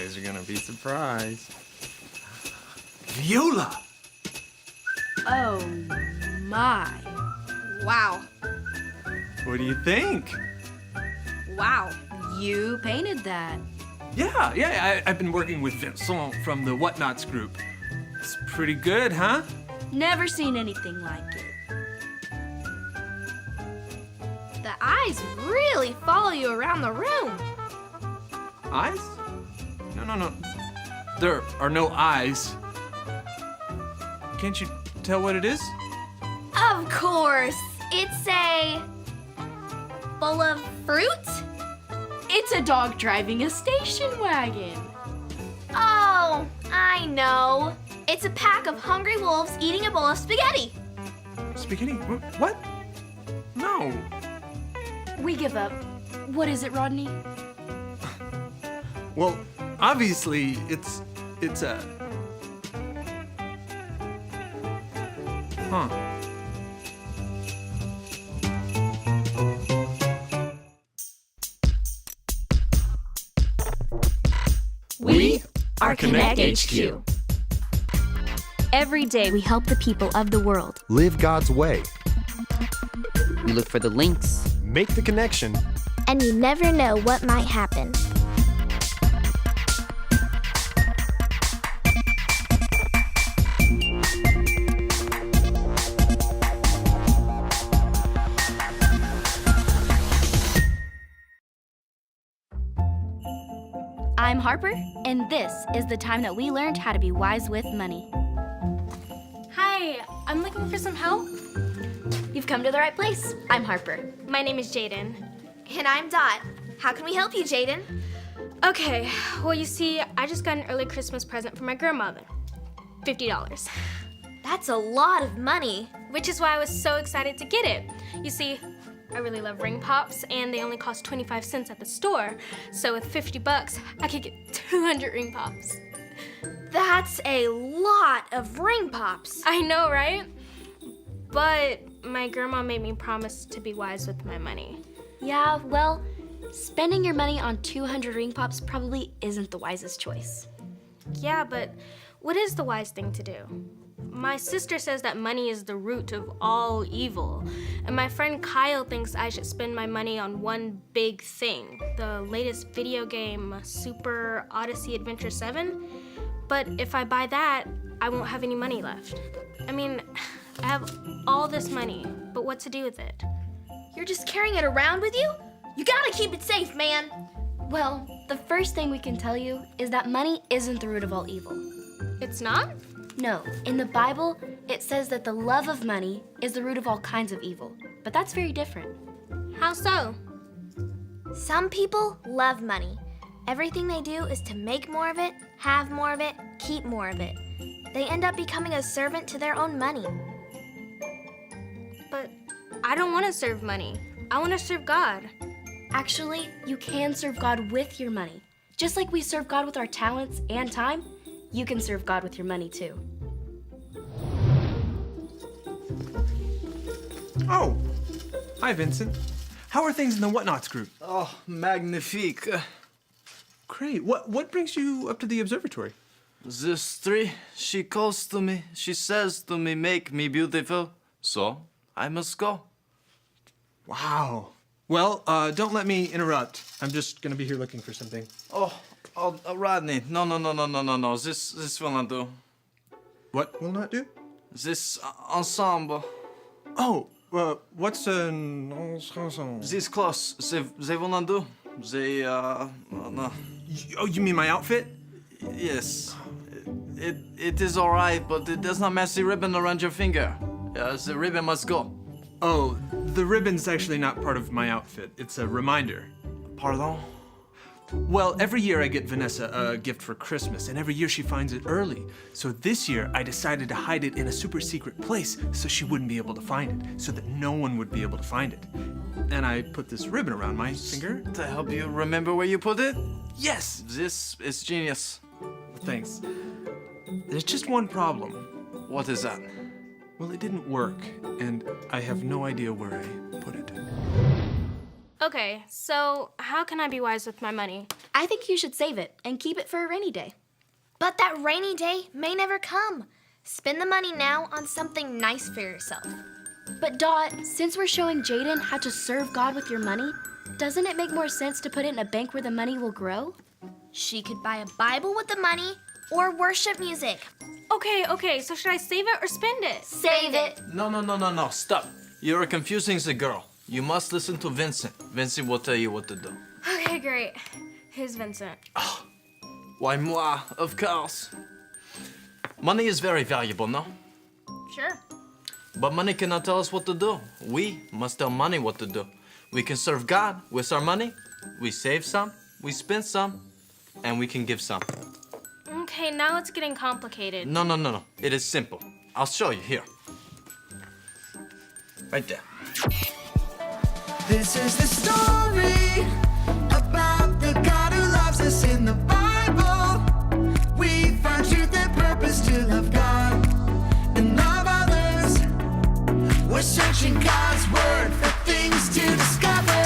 guys are gonna be surprised. Viola! Oh, my. Wow. What do you think? Wow. You painted that. Yeah, I've been working with Vincent from the Whatnots group. It's pretty good, huh? Never seen anything like it. The eyes really follow you around the room. Eyes? No. There are no eyes. Can't you tell what it is? Of course. It's a bowl of fruit? It's a dog driving a station wagon. Oh, I know. It's a pack of hungry wolves eating a bowl of spaghetti. Spaghetti? What? No. We give up. What is it, Rodney? Well, obviously, it's a... Huh. We are Konnect HQ. Every day we help the people of the world. Live God's way. We look for the links. Make the connection. And you never know what might happen. I'm Harper, and this is the time that we learned how to be wise with money. Hi, I'm looking for some help. You've come to the right place. I'm Harper. My name is Jaden. And I'm Dot. How can we help you, Jaden? Okay, well, you see, I just got an early Christmas present from my grandmother. $50. That's a lot of money. Which is why I was so excited to get it. You see, I really love ring pops, and they only cost 25 cents at the store. So with 50 bucks, I could get 200 ring pops. That's a lot of ring pops. I know, right? But my grandma made me promise to be wise with my money. Yeah, well, spending your money on 200 ring pops probably isn't the wisest choice. Yeah, but what is the wise thing to do? My sister says that money is the root of all evil. And my friend Kyle thinks I should spend my money on one big thing, the latest video game, Super Odyssey Adventure 7. But if I buy that, I won't have any money left. I mean, I have all this money, but what to do with it? You're just carrying it around with you? You gotta keep it safe, man. Well, the first thing we can tell you is that money isn't the root of all evil. It's not? No, in the Bible, it says that the love of money is the root of all kinds of evil. But that's very different. How so? Some people love money. Everything they do is to make more of it, have more of it, keep more of it. They end up becoming a servant to their own money. But I don't want to serve money. I want to serve God. Actually, you can serve God with your money. Just like we serve God with our talents and time, you can serve God with your money too. Oh, hi, Vincent. How are things in the Whatnots group? Oh, magnifique. Great. What brings you up to the observatory? This tree, she calls to me. She says to me, make me beautiful. So, I must go. Wow. Well, don't let me interrupt. I'm just gonna be here looking for something. Oh, Rodney. No. This will not do. What will not do? This ensemble. Oh, what's an ensemble? These clothes, they will not do. They, no. Oh, you mean my outfit? Yes. It is all right, but it does not match the ribbon around your finger. The ribbon must go. Oh, the ribbon's actually not part of my outfit. It's a reminder. Pardon? Well, every year I get Vanessa a gift for Christmas, and every year she finds it early. So this year I decided to hide it in a super secret place so she wouldn't be able to find it, so that no one would be able to find it. And I put this ribbon around my finger. To help you remember where you put it? Yes! This is genius. Thanks. There's just one problem. What is that? Well, it didn't work, and I have no idea where I put it. Okay, so how can I be wise with my money? I think you should save it and keep it for a rainy day. But that rainy day may never come. Spend the money now on something nice for yourself. But Dot, since we're showing Jaden how to serve God with your money, doesn't it make more sense to put it in a bank where the money will grow? She could buy a Bible with the money or worship music. Okay, so should I save it or spend it? Save it. No, stop. You're confusing the girl. You must listen to Vincent. Vincent will tell you what to do. Okay, great. Here's Vincent. Why, moi, of course. Money is very valuable, no? Sure. But money cannot tell us what to do. We must tell money what to do. We can serve God with our money. We save some, we spend some, and we can give some. Okay, now it's getting complicated. No. It is simple. I'll show you here. Right there. This is the story about the God who loves us in the Bible. We find truth and purpose to love God and love others. We're searching God's word for things to discover.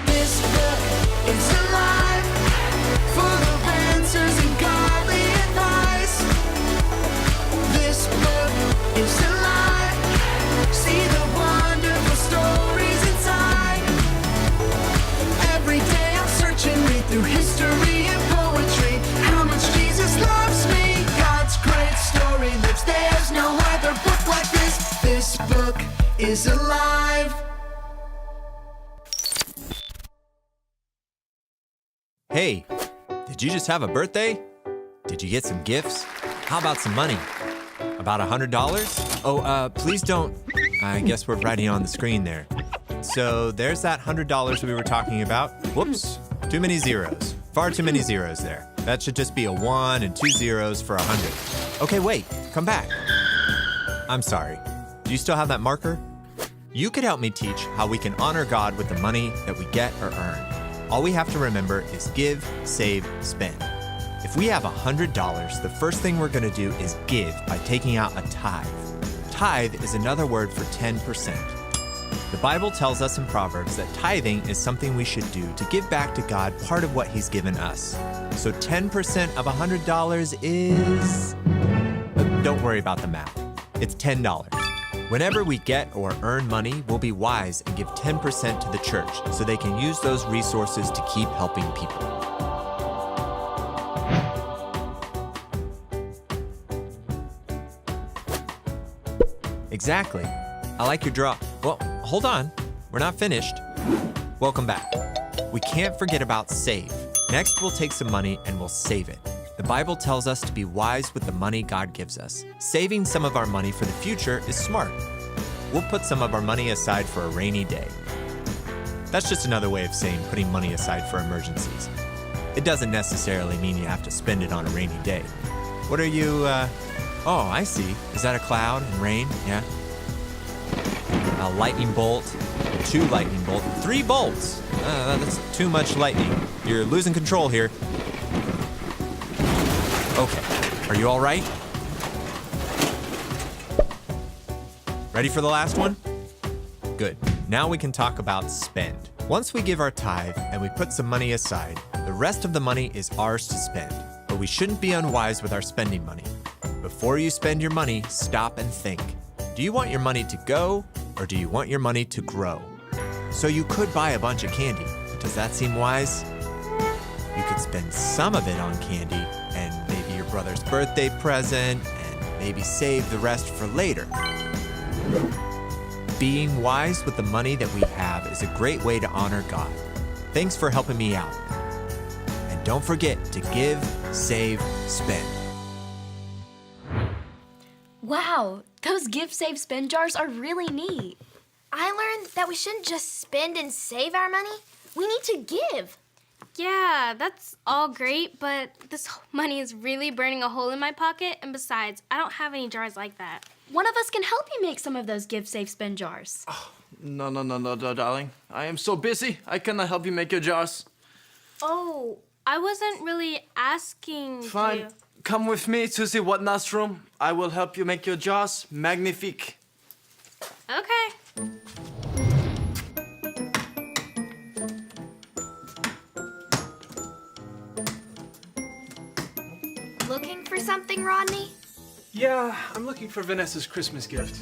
This book is alive, full of answers and godly advice. This book is alive. See the wonderful stories inside. Every day I'm searching, read through history and poetry. How much Jesus loves me. God's great story lives. There's no other book like this. This book is alive. Hey, did you just have a birthday? Did you get some gifts? How about some money? About $100? Oh, please don't. I guess we're writing on the screen there. So there's that $100 we were talking about. Whoops, too many zeros. Far too many zeros there. That should just be a 1 and 2 zeros for 100. Okay, wait, come back. I'm sorry. Do you still have that marker? You could help me teach how we can honor God with the money that we get or earn. All we have to remember is give, save, spend. If we have $100, the first thing we're going to do is give by taking out a tithe. Tithe is another word for 10%. The Bible tells us in Proverbs that tithing is something we should do to give back to God part of what He's given us. So 10% of $100 is... Don't worry about the math. It's $10. Whenever we get or earn money, we'll be wise and give 10% to the church so they can use those resources to keep helping people. Exactly. I like your draw. Well, hold on. We're not finished. Welcome back. We can't forget about save. Next, we'll take some money and we'll save it. The Bible tells us to be wise with the money God gives us. Saving some of our money for the future is smart. We'll put some of our money aside for a rainy day. That's just another way of saying putting money aside for emergencies. It doesn't necessarily mean you have to spend it on a rainy day. What are you, Oh, I see. Is that a cloud and rain? Yeah. A lightning bolt, 2 lightning bolts, 3 bolts. That's too much lightning. You're losing control here. Okay, are you all right? Ready for the last one? Good. Now we can talk about spend. Once we give our tithe and we put some money aside, the rest of the money is ours to spend. But we shouldn't be unwise with our spending money. Before you spend your money, stop and think. Do you want your money to go, or do you want your money to grow? So you could buy a bunch of candy. Does that seem wise? You could spend some of it on candy and maybe your brother's birthday present and maybe save the rest for later. Being wise with the money that we have is a great way to honor God. Thanks for helping me out. And don't forget to give, save, spend. Wow, those give, save, spend jars are really neat. I learned that we shouldn't just spend and save our money. We need to give. Yeah, that's all great, but this money is really burning a hole in my pocket, and besides, I don't have any jars like that. One of us can help you make some of those give, save, spend jars. No, darling. I am so busy. I cannot help you make your jars. Oh, I wasn't really asking Fine. you. Come with me to the whatnot room. I will help you make your jars magnifique. Okay. looking for something, Rodney? Yeah, I'm looking for Vanessa's Christmas gift.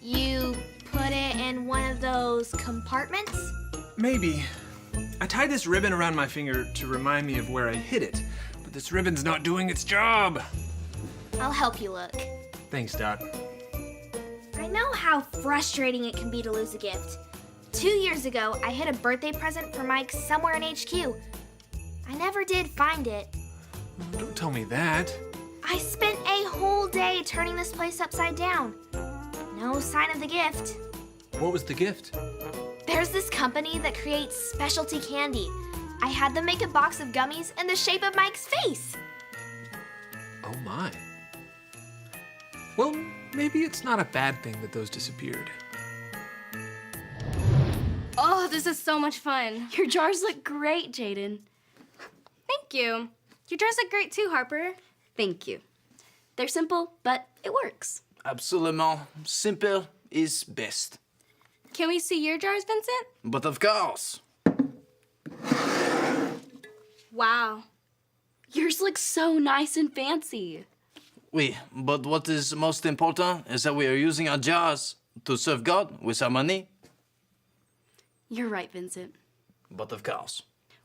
You put it in one of those compartments? Maybe. I tied this ribbon around my finger to remind me of where I hid it, but this ribbon's not doing its job. I'll help you look. Thanks, Dot. I know how frustrating it can be to lose a gift. 2 years ago, I hid a birthday present for Mike somewhere in HQ. I never did find it. Don't tell me that. I spent a whole day turning this place upside down. No sign of the gift. What was the gift? There's this company that creates specialty candy. I had them make a box of gummies in the shape of Mike's face. Oh my. Well, maybe it's not a bad thing that those disappeared. Oh, this is so much fun. Your jars look great, Jaden. Thank you. Your jars look great too, Harper. Thank you. They're simple, but it works. Absolument. Simple is best. Can we see your jars, Vincent? But of course. Wow. Yours look so nice and fancy. Oui, but what is most important is that we are using our jars to serve God with our money. You're right, Vincent. But of course.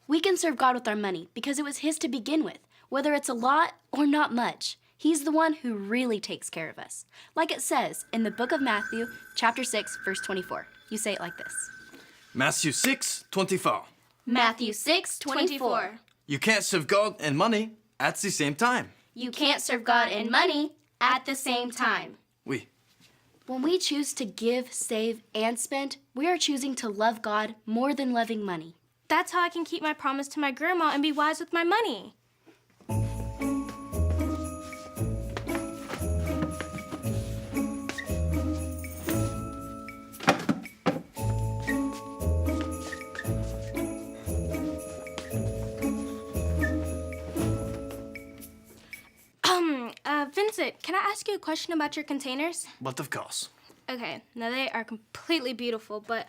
We can serve God with our money because it was His to begin with, whether it's a lot or not much. He's the one who really takes care of us. Like it says in the book of Matthew, chapter 6, verse 24. You say it like this. Matthew 6:24. Matthew 6:24. You can't serve God and money at the same time. You can't serve God and money at the same time. Oui. When we choose to give, save, and spend, we are choosing to love God more than loving money. That's how I can keep my promise to my grandma and be wise with my money. Vincent, can I ask you a question about your containers? But of course. Okay, now they are completely beautiful, but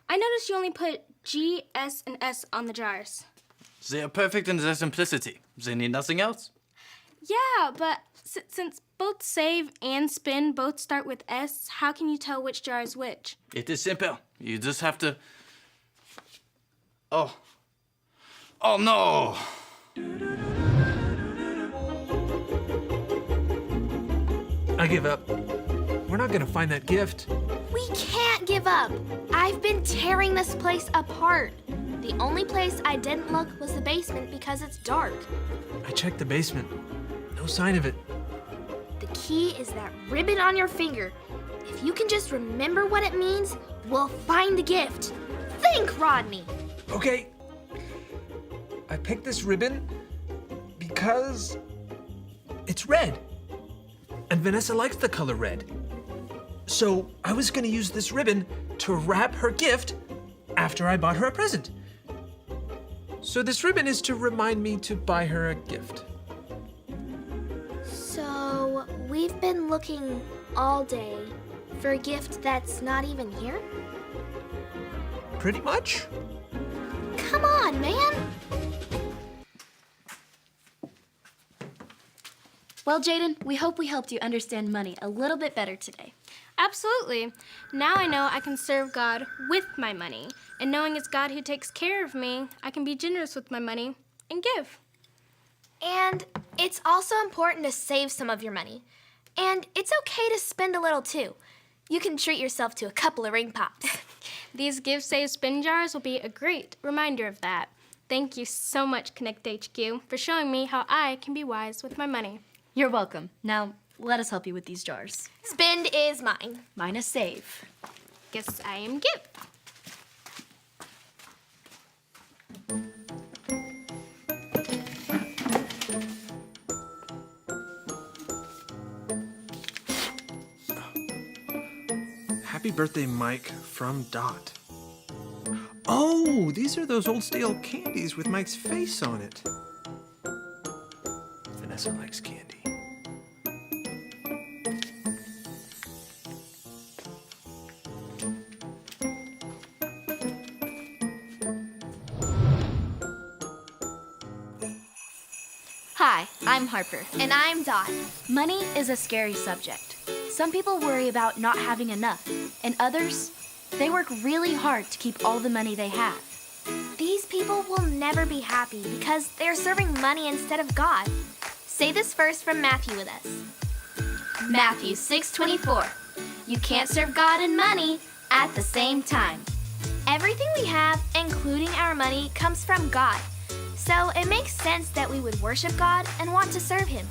I noticed you only put G, S, and S on the jars. They are perfect in their simplicity. They need nothing else. Yeah, but since both save and spend both start with S, how can you tell which jar is which? It is simple. You just have to... Oh. Oh no! I give up. We're not gonna find that gift. We can't give up. I've been tearing this place apart. The only place I didn't look was the basement because it's dark. I checked the basement. No sign of it. The key is that ribbon on your finger. If you can just remember what it means, we'll find the gift. Think, Rodney. Okay. I picked this ribbon because it's red. And Vanessa likes the color red. So I was gonna use this ribbon to wrap her gift after I bought her a present. So this ribbon is to remind me to buy her a gift. So we've been looking all day for a gift that's not even here? Pretty much. Come on, man. Well, Jaden, we hope we helped you understand money a little bit better today. Absolutely. Now I know I can serve God with my money. And knowing it's God who takes care of me, I can be generous with my money and give. And it's also important to save some of your money. And it's okay to spend a little too. You can treat yourself to a couple of ring pops. These Give, Save, Spend jars will be a great reminder of that. Thank you so much, Konnect HQ, for showing me how I can be wise with my money. You're welcome. Now, let us help you with these jars. Spend is mine. Mine is save. Guess I am Give. Happy birthday, Mike, from Dot. Oh, these are those old stale candies with Mike's face on it. Vanessa likes candy. Hi, I'm Harper. And I'm Dot. Money is a scary subject. Some people worry about not having enough, and others, they work really hard to keep all the money they have. These people will never be happy because they're serving money instead of God. Say this verse from Matthew with us. Matthew 6:24. You can't serve God and money at the same time. Everything we have, including our money, comes from God. So it makes sense that we would worship God and want to serve Him.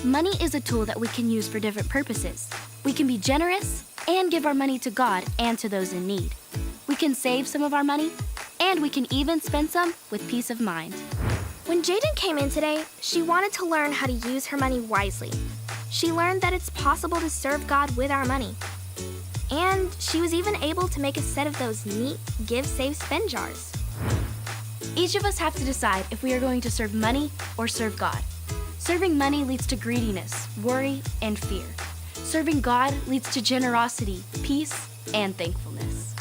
Money is a tool that we can use for different purposes. We can be generous and give our money to God and to those in need. We can save some of our money, and we can even spend some with peace of mind. When Jaden came in today, she wanted to learn how to use her money wisely. She learned that it's possible to serve God with our money. And she was even able to make a set of those neat give, save, spend jars. Each of us have to decide if we are going to serve money or serve God. Serving money leads to greediness, worry, and fear. Serving God leads to generosity, peace, and thankfulness.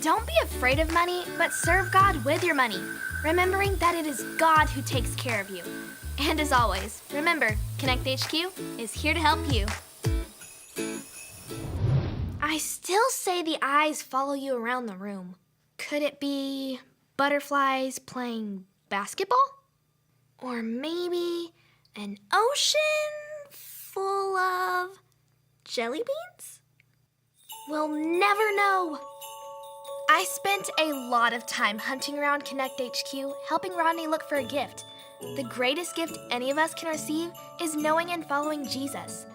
Don't be afraid of money, but serve God with your money, remembering that it is God who takes care of you. And as always, remember, Konnect HQ is here to help you. I still say the eyes follow you around the room. Could it be butterflies playing basketball? Or maybe an ocean full of jelly beans? We'll never know. I spent a lot of time hunting around Konnect HQ, helping Rodney look for a gift. The greatest gift any of us can receive is knowing and following Jesus.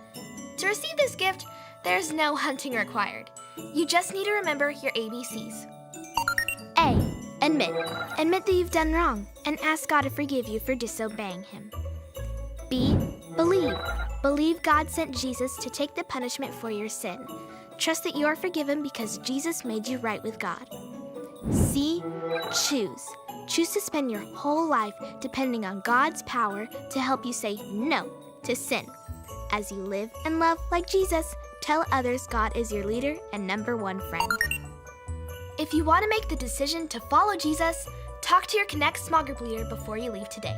To receive this gift, there's no hunting required. You just need to remember your ABCs. A. Admit. Admit that you've done wrong and ask God to forgive you for disobeying Him. B. Believe. Believe God sent Jesus to take the punishment for your sin. Trust that you are forgiven because Jesus made you right with God. C. Choose. Choose to spend your whole life depending on God's power to help you say no to sin. As you live and love like Jesus, tell others God is your leader and #1 friend. If you want to make the decision to follow Jesus, talk to your Konnect small group leader before you leave today.